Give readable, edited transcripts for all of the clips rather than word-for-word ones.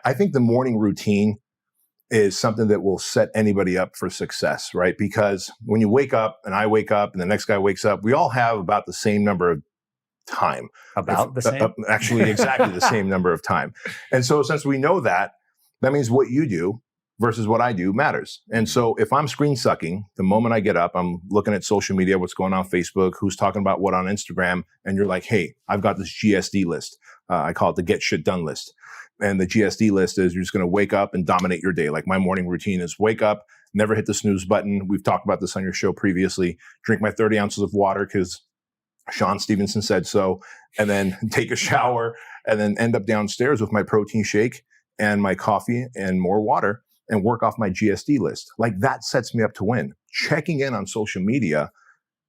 I think the morning routine is something that will set anybody up for success, right? Because when you wake up and I wake up and the next guy wakes up, we all have about the same number of time. About the same? Actually, exactly the same number of time. And so since we know that, that means what you do versus what I do matters. And so if I'm screen sucking, the moment I get up, I'm looking at social media, what's going on Facebook, who's talking about what on Instagram, and you're like, hey, I've got this GSD list. I call it the get shit done list. And the GSD list is you're just going to wake up and dominate your day. Like my morning routine is wake up, never hit the snooze button. We've talked about this on your show previously. Drink my 30 ounces of water because Sean Stevenson said so, and then take a shower, and then end up downstairs with my protein shake and my coffee and more water and work off my GSD list. Like that sets me up to win. Checking in on social media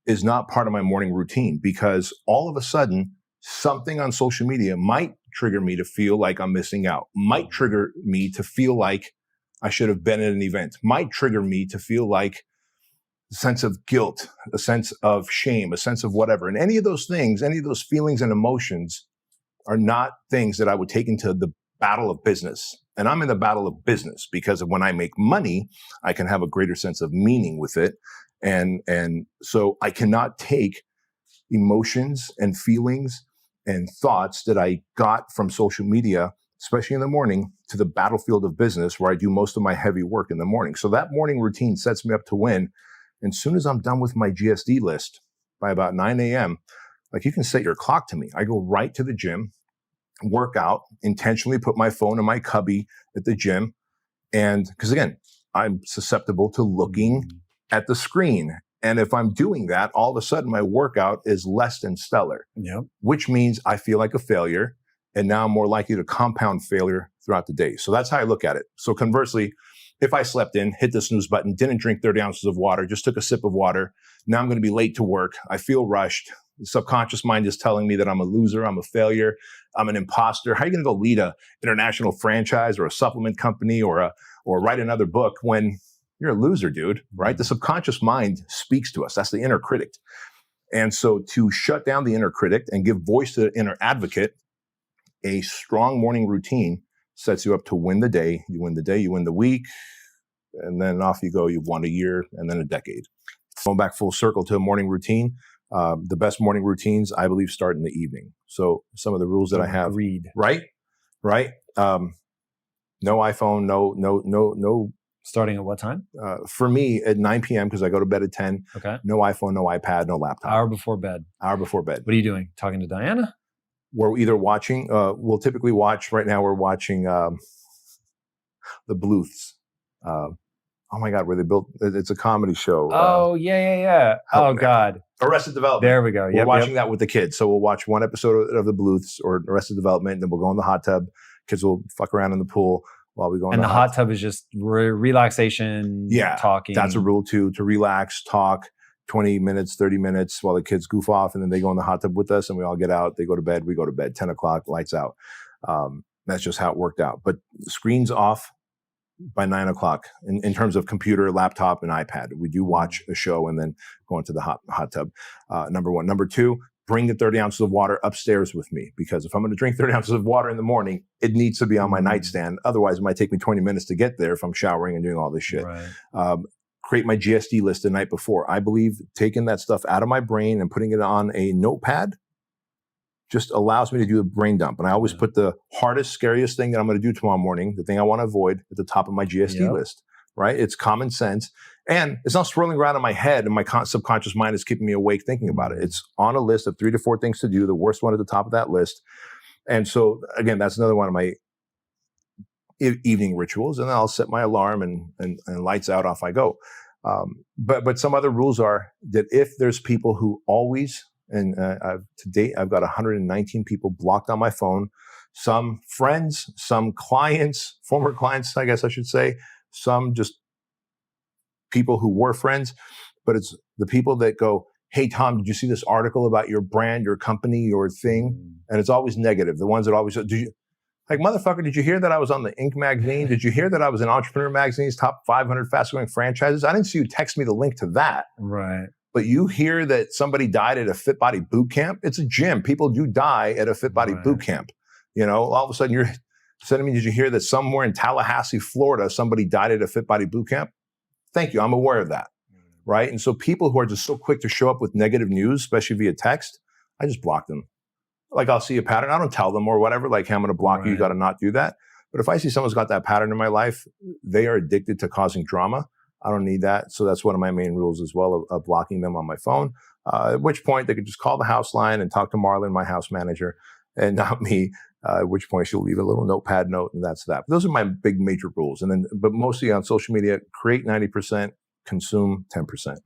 is not part of my morning routine because all of a sudden something on social media might trigger me to feel like I'm missing out, might trigger me to feel like I should have been at an event, might trigger me to feel like a sense of guilt, a sense of shame, a sense of whatever. And any of those things, any of those feelings and emotions are not things that I would take into the battle of business. And I'm in the battle of business because when I make money, I can have a greater sense of meaning with it. And so I cannot take emotions and feelings and thoughts that I got from social media, especially in the morning, to the battlefield of business where I do most of my heavy work in the morning. So that morning routine sets me up to win. And as soon as I'm done with my GSD list by about 9 a.m., like you can set your clock to me. I go right to the gym, work out, intentionally put my phone in my cubby at the gym. And because again, I'm susceptible to looking at the screen. And if I'm doing that, all of a sudden my workout is less than stellar, which means I feel like a failure. And now I'm more likely to compound failure throughout the day. So that's how I look at it. So conversely, if I slept in, hit the snooze button, didn't drink 30 ounces of water, just took a sip of water, now I'm going to be late to work. I feel rushed. The subconscious mind is telling me that I'm a loser, I'm a failure, I'm an imposter. How are you going to go lead a international franchise or a supplement company or write another book when you're a loser, dude, right? The subconscious mind speaks to us. That's the inner critic. And so to shut down the inner critic and give voice to the inner advocate, a strong morning routine sets you up to win the day. You win the day, you win the week, and then off you go. You've won a year and then a decade. Going back full circle to a morning routine, the best morning routines, I believe, start in the evening. So some of the rules that I have, right? No iPhone, no. Starting at what time? For me, at 9 p.m., because I go to bed at 10. Okay. No iPhone, no iPad, no laptop. Hour before bed. Hour before bed. What are you doing? Talking to Diana? We're either watching, we'll typically watch, right now we're watching the Bluths. Oh my God, where they built, it's a comedy show. Oh, yeah. Oh, God. Arrested Development. There we go. We're watching that with the kids. So we'll watch one episode of the Bluths or Arrested Development, and then we'll go in the hot tub. Kids will fuck around in the pool while we go in the hot tub is just relaxation, talking. That's a rule too, to relax, talk 20 minutes, 30 minutes while the kids goof off, and then they go in the hot tub with us and we all get out. They go to bed, we go to bed, 10 o'clock, lights out. That's just how it worked out. But screens off by 9 o'clock in terms of computer, laptop, and iPad. We do watch a show and then go into the hot tub. Number one. Number two, bring the 30 ounces of water upstairs with me, because if I'm going to drink 30 ounces of water in the morning, it needs to be on my nightstand. Otherwise, it might take me 20 minutes to get there if I'm showering and doing all this shit. Right. Create my GSD list the night before. I believe taking that stuff out of my brain and putting it on a notepad just allows me to do a brain dump. And I always put the hardest, scariest thing that I'm going to do tomorrow morning, the thing I want to avoid, at the top of my GSD list, right? It's common sense. And it's not swirling around in my head and my subconscious mind is keeping me awake thinking about it. It's on a list of 3 to 4 things to do, the worst one at the top of that list. And so, again, that's another one of my evening rituals. And then I'll set my alarm and lights out, off I go. But some other rules are that if there's people who always, and to date, I've got 119 people blocked on my phone, some friends, some clients, former clients, I guess I should say, some just people who were friends, but it's the people that go, hey, Tom, did you see this article about your brand, your company, your thing? And it's always negative. The ones that always, like, motherfucker, did you hear that I was on the Inc. magazine? Did you hear that I was in Entrepreneur magazine's top 500 fast growing franchises? I didn't see you text me the link to that. Right. But you hear that somebody died at a Fit Body boot camp? It's a gym. People do die at a Fit Body boot camp. You know, all of a sudden Sending me, did you hear that somewhere in Tallahassee, Florida, somebody died at a Fit Body boot camp? Thank you. I'm aware of that. Right. And so people who are just so quick to show up with negative news, especially via text, I just block them. Like I'll see a pattern. I don't tell them or whatever, like, hey, I'm going to block you. You got to not do that. But if I see someone's got that pattern in my life, they are addicted to causing drama. I don't need that. So that's one of my main rules as well of blocking them on my phone. At which point they could just call the house line and talk to Marlon, my house manager, and not me. At which point she'll leave a little notepad note, and that's that. But those are my big major rules. And then, but mostly on social media, create 90%, consume 10%.